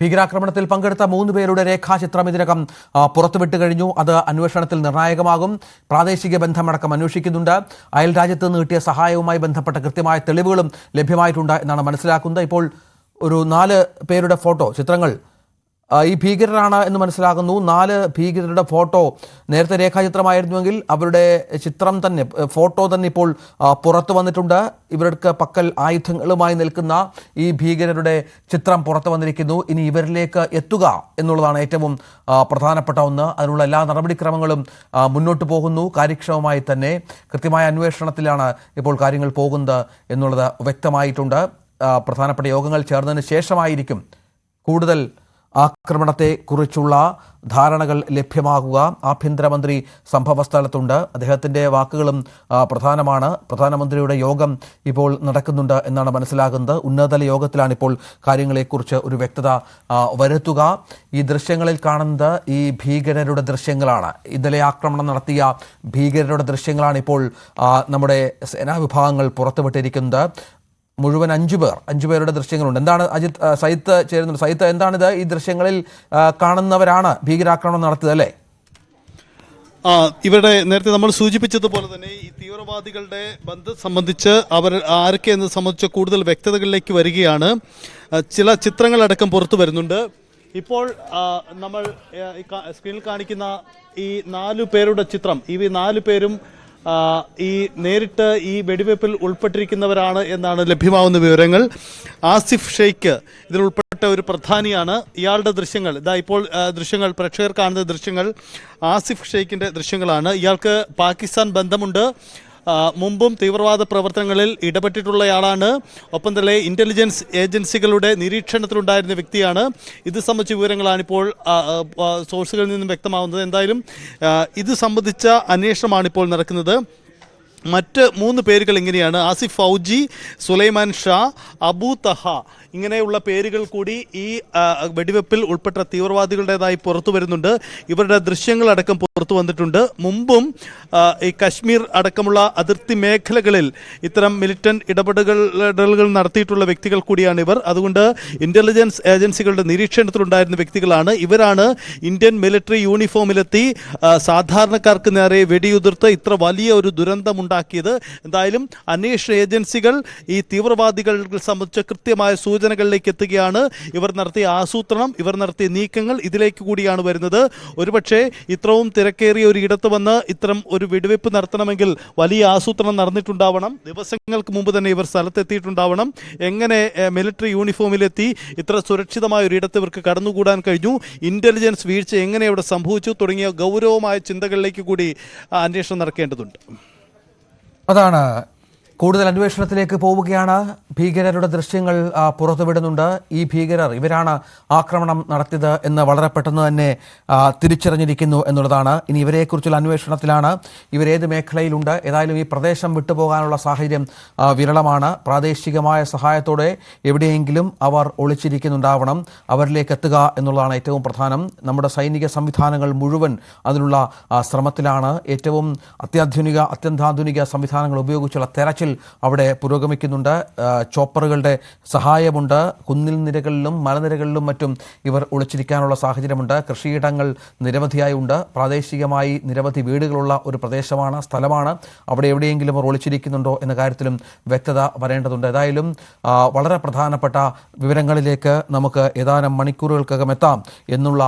ഭീകരാക്രമണത്തിൽ പങ്കെടുത്ത 3 പേരുടെ രേഖാചിത്രം ഇതിനകം പുറത്തുവിട്ട് കഴിഞ്ഞു. അത് അന്വേഷണത്തിൽ നിർണായകമാകും. പ്രാദേശിക ബന്ധമടക്കം അന്വേഷിക്കുന്നുണ്ട്. അയൽ രാജ്യത്ത് നിന്ന് കിട്ടിയ സഹായവുമായി ബന്ധപ്പെട്ട കൃത്യമായ തെളിവുകളും ലഭ്യമായിട്ടുണ്ട് എന്നാണ് മനസ്സിലാക്കുന്നത്. ഇപ്പോൾ ഒരു 4 പേരുടെ ചിത്രങ്ങൾ ഈ ഭീകരരാണ് എന്ന് മനസ്സിലാകുന്നു. 4 ഭീകരരുടെ ഫോട്ടോ നേരത്തെ രേഖാചിത്രമായിരുന്നുവെങ്കിൽ അവരുടെ ചിത്രം തന്നെ, ഫോട്ടോ തന്നെ ഇപ്പോൾ പുറത്തു വന്നിട്ടുണ്ട്. ഇവർക്ക് പക്കൽ ആയുധങ്ങളുമായി നിൽക്കുന്ന ഈ ഭീകരരുടെ ചിത്രം പുറത്തു വന്നിരിക്കുന്നു. ഇനി ഇവരിലേക്ക് എത്തുക എന്നുള്ളതാണ് ഏറ്റവും പ്രധാനപ്പെട്ട ഒന്ന്. അതിനുള്ള എല്ലാ നടപടിക്രമങ്ങളും മുന്നോട്ട് പോകുന്നു. കാര്യക്ഷമമായി തന്നെ കൃത്യമായ അന്വേഷണത്തിലാണ് ഇപ്പോൾ കാര്യങ്ങൾ പോകുന്നത് എന്നുള്ളത് വ്യക്തമായിട്ടുണ്ട്. പ്രധാനപ്പെട്ട യോഗങ്ങൾ ചേർന്നതിന് ശേഷമായിരിക്കും കൂടുതൽ ആക്രമണത്തെക്കുറിച്ചുള്ള ധാരണകൾ ലഭ്യമാകുക. ആഭ്യന്തരമന്ത്രി സംഭവസ്ഥലത്തുണ്ട്. അദ്ദേഹത്തിൻ്റെ വാക്കുകളും പ്രധാനമാണ്. പ്രധാനമന്ത്രിയുടെ യോഗം ഇപ്പോൾ നടക്കുന്നുണ്ട് എന്നാണ് മനസ്സിലാകുന്നത്. ഉന്നതതല യോഗത്തിലാണ് ഇപ്പോൾ കാര്യങ്ങളെക്കുറിച്ച് ഒരു വ്യക്തത വരുത്തുക. ഈ ദൃശ്യങ്ങളിൽ കാണുന്നത് ഈ ഭീകരരുടെ ദൃശ്യങ്ങളാണ്. ഇന്നലെ ആക്രമണം നടത്തിയ ഭീകരരുടെ ദൃശ്യങ്ങളാണ് ഇപ്പോൾ നമ്മുടെ സേനാ വിഭാഗങ്ങൾ പുറത്തുവിട്ടിരിക്കുന്നത്. മുഴുവൻ 5 പേരുടെ ദൃശ്യങ്ങളുണ്ട്. എന്താണ് സൈത്ത് ചേരുന്നുണ്ട്? സൈത്ത്, എന്താണിത്? ഈ ദൃശ്യങ്ങളിൽ കാണുന്നവരാണ് ഭീകരാക്രമണം നടത്തിയത്, അല്ലേ? ഇവിടെ നേരത്തെ നമ്മൾ സൂചിപ്പിച്ചതുപോലെ തന്നെ ഈ തീവ്രവാദികളുടെ ബന്ധം സംബന്ധിച്ച് അവർ ആരൊക്കെ എന്നത് സംബന്ധിച്ച് കൂടുതൽ വ്യക്തതകളിലേക്ക് വരികയാണ്. ചില ചിത്രങ്ങളടക്കം പുറത്തു വരുന്നുണ്ട്. ഇപ്പോൾ നമ്മൾ സ്ക്രീനിൽ കാണിക്കുന്ന ഈ 4 പേരുടെ ചിത്രം, ഈ 4 പേരും ഈ നേരിട്ട് ഈ വെടിവെപ്പിൽ ഉൾപ്പെട്ടിരിക്കുന്നവരാണ് എന്നാണ് ലഭ്യമാവുന്ന വിവരങ്ങൾ. ആസിഫ് ഷെയ്ഖ് ഇതിൽ ഉൾപ്പെട്ട ഒരു പ്രധാനിയാണ്. ഇയാളുടെ ദൃശ്യങ്ങൾ ഇപ്പോൾ ദൃശ്യങ്ങൾ പ്രേക്ഷകർ കാണുന്ന ദൃശ്യങ്ങൾ ആസിഫ് ഷെയ്ഖിൻ്റെ ദൃശ്യങ്ങളാണ്. ഇയാൾക്ക് പാകിസ്ഥാൻ ബന്ധമുണ്ട്. മുമ്പും തീവ്രവാദ പ്രവർത്തനങ്ങളിൽ ഇടപെട്ടിട്ടുള്ളയാളാണ്. ഒപ്പം തന്നെ ഇൻ്റലിജൻസ് ഏജൻസികളുടെ നിരീക്ഷണത്തിലുണ്ടായിരുന്ന വ്യക്തിയാണ്. ഇത് സംബന്ധിച്ച വിവരങ്ങളാണ് ഇപ്പോൾ സോഴ്സുകളിൽ നിന്നും വ്യക്തമാവുന്നത്. എന്തായാലും ഇത് സംബന്ധിച്ച അന്വേഷണമാണ് ഇപ്പോൾ നടക്കുന്നത്. മറ്റ് 3 പേരുകൾ ഇങ്ങനെയാണ്: ആസിഫ് ഫൗജി, സുലൈമാൻ ഷാ, അബു തഹ. ഇങ്ങനെയുള്ള പേരുകൾ കൂടി ഈ വെടിവെപ്പിൽ ഉൾപ്പെട്ട തീവ്രവാദികളുടേതായി പുറത്തു വരുന്നുണ്ട്. ഇവരുടെ ദൃശ്യങ്ങളടക്കം പുറത്തു വന്നിട്ടുണ്ട്. മുമ്പും ഈ കശ്മീർ അടക്കമുള്ള അതിർത്തി മേഖലകളിൽ ഇത്തരം മിലിറ്റന്റ് ഇടപെടലുകൾ നടത്തിയിട്ടുള്ള വ്യക്തികൾ കൂടിയാണ് ഇവർ. അതുകൊണ്ട് ഇന്റലിജൻസ് ഏജൻസികളുടെ നിരീക്ഷണത്തിലുണ്ടായിരുന്ന വ്യക്തികളാണ്. ഇവരാണ് ഇന്ത്യൻ മിലിറ്ററി യൂണിഫോമിലെത്തി സാധാരണക്കാർക്ക് നേരെ വെടിയുതിർത്ത് ഇത്ര വലിയ ഒരു ദുരന്തമുണ്ടാക്കിയത്. എന്തായാലും അന്വേഷണ ഏജൻസികൾ ഈ തീവ്രവാദികൾ സംബന്ധിച്ച കൃത്യമായ സൂചനകളിലേക്ക് എത്തുകയാണ്. ഇവർ നടത്തിയ ആസൂത്രണം, ഇവർ നടത്തിയ നീക്കങ്ങൾ ഇതിലേക്ക് കൂടിയാണ് വരുന്നത്. ഒരുപക്ഷെ ഇത്രയും തിരക്കേറിയ ഒരു ഇടത്ത് വന്ന് ഇത്തരം ഒരു വെടിവെപ്പ് നടത്തണമെങ്കിൽ വലിയ ആസൂത്രണം നടന്നിട്ടുണ്ടാവണം. ദിവസങ്ങൾക്ക് മുമ്പ് തന്നെ ഇവർ സ്ഥലത്തെത്തിയിട്ടുണ്ടാവണം. എങ്ങനെ മിലിറ്ററി യൂണിഫോമിലെത്തി ഇത്ര സുരക്ഷിതമായ ഒരു ഇടത്ത് ഇവർക്ക് കടന്നുകൂടാൻ കഴിഞ്ഞു? ഇന്റലിജൻസ് വീഴ്ച എങ്ങനെ ഇവിടെ സംഭവിച്ചു? തുടങ്ങിയ ഗൗരവമായ ചിന്തകളിലേക്ക് കൂടി അന്വേഷണം നടക്കേണ്ടതുണ്ട്. അതാണ് കൂടുതൽ അന്വേഷണത്തിലേക്ക് പോവുകയാണ്. ഭീകരരുടെ ദൃശ്യങ്ങൾ പുറത്തുവിടുന്നുണ്ട്. ഈ ഭീകരർ ഇവരാണ് ആക്രമണം നടത്തിയത് എന്ന് വളരെ പെട്ടെന്ന് തന്നെ തിരിച്ചറിഞ്ഞിരിക്കുന്നു എന്നുള്ളതാണ്. ഇനി ഇവരെക്കുറിച്ചുള്ള അന്വേഷണത്തിലാണ്. ഇവരേത് മേഖലയിലുണ്ട്? ഏതായാലും ഈ പ്രദേശം വിട്ടുപോകാനുള്ള സാഹചര്യം വിരളമാണ്. പ്രാദേശികമായ സഹായത്തോടെ എവിടെയെങ്കിലും അവർ ഒളിച്ചിരിക്കുന്നുണ്ടാവണം. അവരിലേക്ക് എത്തുക എന്നുള്ളതാണ് ഏറ്റവും പ്രധാനം. നമ്മുടെ സൈനിക സംവിധാനങ്ങൾ മുഴുവൻ അതിനുള്ള ശ്രമത്തിലാണ്. ഏറ്റവും അത്യന്താധുനിക സംവിധാനങ്ങൾ ഉപയോഗിച്ചുള്ള തെരച്ചിൽ അവിടെ പുരോഗമിക്കുന്നുണ്ട്. ചോപ്പറുകളുടെ സഹായമുണ്ട്. കുന്നിൻ നിരകളിലും മലനിരകളിലും മറ്റും ഇവർ ഒളിച്ചിരിക്കാനുള്ള സാഹചര്യമുണ്ട്. കൃഷിയിടങ്ങൾ നിരവധിയായി ഉണ്ട്. പ്രാദേശികമായി നിരവധി വീടുകളുള്ള ഒരു സ്ഥലമാണ്. അവിടെ എവിടെയെങ്കിലും അവർ ഒളിച്ചിരിക്കുന്നുണ്ടോ എന്ന കാര്യത്തിലും വ്യക്തത വരേണ്ടതുണ്ട്. ഏതായാലും വളരെ പ്രധാനപ്പെട്ട വിവരങ്ങളിലേക്ക് നമുക്ക് ഏതാനും മണിക്കൂറുകൾക്കകം എത്താം എന്നുള്ള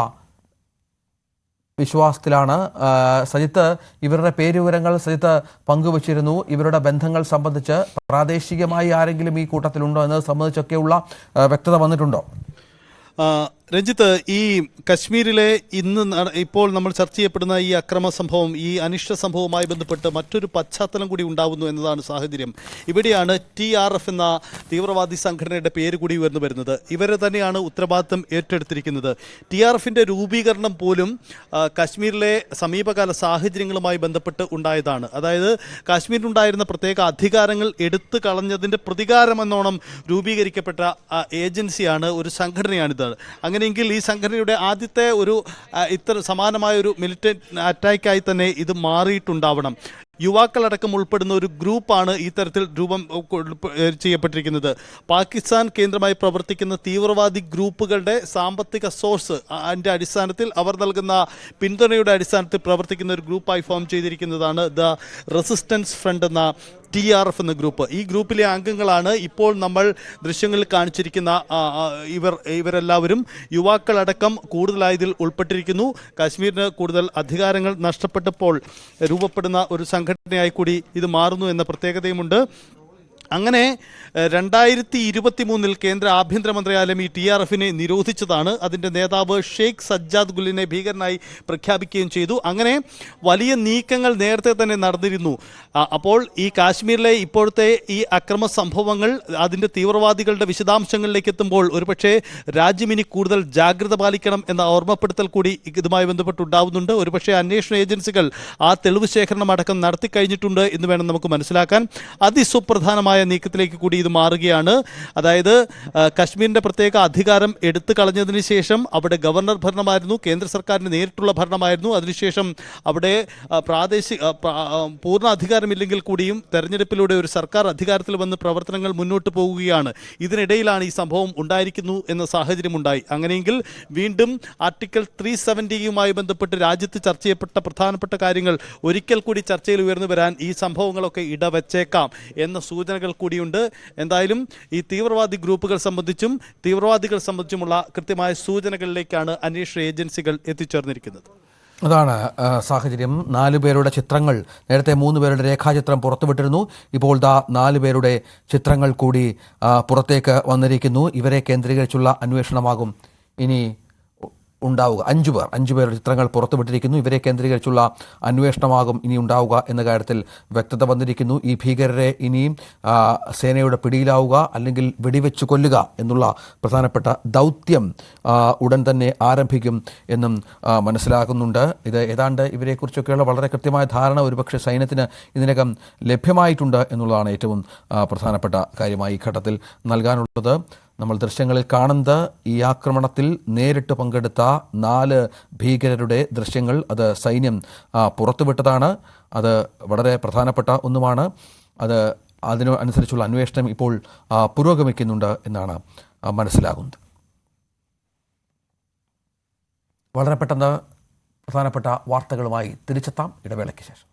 വിശ്വാസത്തിലാണ്. സജിത്ത്, ഇവരുടെ പേരുവിവരങ്ങൾ സജിത്ത് പങ്കുവച്ചിരുന്നു. ഇവരുടെ ബന്ധങ്ങൾ സംബന്ധിച്ച് പ്രാദേശികമായി ആരെങ്കിലും ഈ കൂട്ടത്തിലുണ്ടോ എന്നത് സംബന്ധിച്ചൊക്കെയുള്ള വ്യക്തത വന്നിട്ടുണ്ടോ? രഞ്ജിത്ത്, ഈ കശ്മീരിലെ ഇപ്പോൾ നമ്മൾ ചർച്ച ചെയ്യപ്പെടുന്ന ഈ അക്രമ സംഭവം, ഈ അനിഷ്ട സംഭവവുമായി ബന്ധപ്പെട്ട് മറ്റൊരു പശ്ചാത്തലം കൂടി ഉണ്ടാകുന്നു എന്നതാണ് സാഹചര്യം. ഇവിടെയാണ് TRF എന്ന തീവ്രവാദി സംഘടനയുടെ പേര് കൂടി ഉയർന്നു വരുന്നത്. ഇവരെ തന്നെയാണ് ഉത്തരവാദിത്തം ഏറ്റെടുത്തിരിക്കുന്നത്. TRFിൻ്റെ രൂപീകരണം പോലും കശ്മീരിലെ സമീപകാല സാഹചര്യങ്ങളുമായി ബന്ധപ്പെട്ട് ഉണ്ടായതാണ്. അതായത് കാശ്മീരിലുണ്ടായിരുന്ന പ്രത്യേക അധികാരങ്ങൾ എടുത്തു കളഞ്ഞതിൻ്റെ പ്രതികാരമെന്നോണം രൂപീകരിക്കപ്പെട്ട ഏജൻസിയാണ്, ഒരു സംഘടനയാണിത്. അങ്ങനെയെങ്കിൽ ഈ സംഘടനയുടെ ആദ്യത്തെ ഒരു സമാനമായ ഒരു മിലിറ്ററി അറ്റാക്കായി തന്നെ ഇത് മാറിയിട്ടുണ്ടാവണം. യുവാക്കളടക്കം ഉൾപ്പെടുന്ന ഒരു ഗ്രൂപ്പാണ് ഈ തരത്തിൽ ചെയ്യപ്പെട്ടിരിക്കുന്നത്. പാകിസ്ഥാൻ കേന്ദ്രമായി പ്രവർത്തിക്കുന്ന തീവ്രവാദി ഗ്രൂപ്പുകളുടെ സാമ്പത്തിക സോഴ്സ് അതിൻ്റെ അടിസ്ഥാനത്തിൽ അവർ നൽകുന്ന പിന്തുണയുടെ അടിസ്ഥാനത്തിൽ പ്രവർത്തിക്കുന്ന ഒരു ഗ്രൂപ്പായി ഫോം ചെയ്തിരിക്കുന്നതാണ് ദ റെസിസ്റ്റൻസ് ഫ്രണ്ട് എന്ന TRF എന്ന ഗ്രൂപ്പ്. ഈ ഗ്രൂപ്പിലെ അംഗങ്ങളാണ് ഇപ്പോൾ നമ്മൾ ദൃശ്യങ്ങളിൽ കാണിച്ചിരിക്കുന്ന ഇവരെല്ലാവരും. യുവാക്കളടക്കം കൂടുതലായതിൽ ഉൾപ്പെട്ടിരിക്കുന്നു. കാശ്മീരിന് കൂടുതൽ അധികാരങ്ങൾ നഷ്ടപ്പെട്ടപ്പോൾ രൂപപ്പെടുന്ന ഒരു സംഘടനയായി കൂടി ഇത് മാറുന്നു എന്ന പ്രത്യേകതയുമുണ്ട്. അങ്ങനെ 2023 കേന്ദ്ര ആഭ്യന്തര മന്ത്രാലയം ഈ TRFനെ നിരോധിച്ചതാണ്. അതിൻ്റെ നേതാവ് ഷെയ്ഖ് സജ്ജാദ് ഗുലിനെ ഭീകരനായി പ്രഖ്യാപിക്കുകയും ചെയ്തു. അങ്ങനെ വലിയ നീക്കങ്ങൾ നേരത്തെ തന്നെ നടന്നിരുന്നു. അപ്പോൾ ഈ കാശ്മീരിലെ ഇപ്പോഴത്തെ ഈ അക്രമ സംഭവങ്ങൾ അതിൻ്റെ തീവ്രവാദികളുടെ വിശദാംശങ്ങളിലേക്ക് എത്തുമ്പോൾ ഒരുപക്ഷെ രാജ്യം ഇനി കൂടുതൽ ജാഗ്രത പാലിക്കണം എന്ന ഓർമ്മപ്പെടുത്തൽ കൂടി ഇതുമായി ബന്ധപ്പെട്ടുണ്ടാവുന്നുണ്ട്. ഒരുപക്ഷെ അന്വേഷണ ഏജൻസികൾ ആ തെളിവ് ശേഖരണം അടക്കം നടത്തിക്കഴിഞ്ഞിട്ടുണ്ട് എന്ന് വേണം നമുക്ക് മനസ്സിലാക്കാൻ. അതിസുപ്രധാനമായ നീക്കത്തിലേക്ക് കൂടി ഇത് മാറുകയാണ്. അതായത് കശ്മീരിൻ്റെ പ്രത്യേക അധികാരം എടുത്തു കളഞ്ഞതിന് ശേഷം അവിടെ ഗവർണർ ഭരണമായിരുന്നു, കേന്ദ്ര സർക്കാരിന് നേരിട്ടുള്ള ഭരണമായിരുന്നു. അതിനുശേഷം അവിടെ പൂർണ്ണ അധികാരമില്ലെങ്കിൽ കൂടിയും തെരഞ്ഞെടുപ്പിലൂടെ ഒരു സർക്കാർ അധികാരത്തിൽ വന്ന് പ്രവർത്തനങ്ങൾ മുന്നോട്ട് പോകുകയാണ്. ഇതിനിടയിലാണ് ഈ സംഭവം ഉണ്ടായിരിക്കുന്നു എന്ന സാഹചര്യമുണ്ടായി. അങ്ങനെയെങ്കിൽ വീണ്ടും ആർട്ടിക്കിൾ 370യുമായി ബന്ധപ്പെട്ട് രാജ്യത്ത് ചർച്ച ചെയ്യപ്പെട്ട പ്രധാനപ്പെട്ട കാര്യങ്ങൾ ഒരിക്കൽ കൂടി ചർച്ചയിൽ ഉയർന്നു വരാൻ ഈ സംഭവങ്ങളൊക്കെ ഇടവച്ചേക്കാം എന്ന സൂചനകൾ കൂടിയുണ്ട്. എന്തായാലും ഈ തീവ്രവാദി ഗ്രൂപ്പുകൾ സംബന്ധിച്ചും തീവ്രവാദികൾ സംബന്ധിച്ചുമുള്ള കൃത്യമായ സൂചനകളിലേക്കാണ് അന്വേഷണ ഏജൻസികൾ എത്തിച്ചേർന്നിരിക്കുന്നത്. അതാണ് സാഹചര്യം. 4 പേരുടെ ചിത്രങ്ങൾ, നേരത്തെ 3 പേരുടെ രേഖാചിത്രം പുറത്തുവിട്ടിരുന്നു. ഇപ്പോൾ 4 പേരുടെ ചിത്രങ്ങൾ കൂടി പുറത്തേക്ക് വന്നിരിക്കുന്നു. ഇവരെ കേന്ദ്രീകരിച്ചുള്ള അന്വേഷണമാകും ഇനി ഉണ്ടാവുക. 5 പേരുടെ ചിത്രങ്ങൾ പുറത്തുവിട്ടിരിക്കുന്നു. ഇവരെ കേന്ദ്രീകരിച്ചുള്ള അന്വേഷണമാകും ഇനി ഉണ്ടാവുക എന്ന കാര്യത്തിൽ വ്യക്തത വന്നിരിക്കുന്നു. ഈ ഭീകരരെ ഇനിയും സേനയുടെ പിടിയിലാവുക അല്ലെങ്കിൽ വെടിവെച്ച് കൊല്ലുക എന്നുള്ള പ്രധാനപ്പെട്ട ദൗത്യം ഉടൻ തന്നെ ആരംഭിക്കും എന്നും മനസ്സിലാകുന്നുണ്ട്. ഇത് ഏതാണ്ട് ഇവരെക്കുറിച്ചൊക്കെയുള്ള വളരെ കൃത്യമായ ധാരണ ഒരുപക്ഷെ സൈന്യത്തിന് ഇതിനകം ലഭ്യമായിട്ടുണ്ട് എന്നുള്ളതാണ് ഏറ്റവും പ്രധാനപ്പെട്ട കാര്യമായി ഈ ഘട്ടത്തിൽ നൽകാനുള്ളത്. നമ്മൾ ദൃശ്യങ്ങളിൽ കാണുന്നത് ഈ ആക്രമണത്തിൽ നേരിട്ട് പങ്കെടുത്ത 4 ഭീകരരുടെ ദൃശ്യങ്ങൾ. അത് സൈന്യം പുറത്തുവിട്ടതാണ്. അത് വളരെ പ്രധാനപ്പെട്ട ഒന്നുമാണ്. അതിനനുസരിച്ചുള്ള അന്വേഷണം ഇപ്പോൾ പുരോഗമിക്കുന്നുണ്ട് എന്നാണ് മനസ്സിലാകുന്നത്. വളരെ പെട്ടെന്ന് പ്രധാനപ്പെട്ട വാർത്തകളുമായി തിരിച്ചെത്താം ഇടവേളയ്ക്ക് ശേഷം.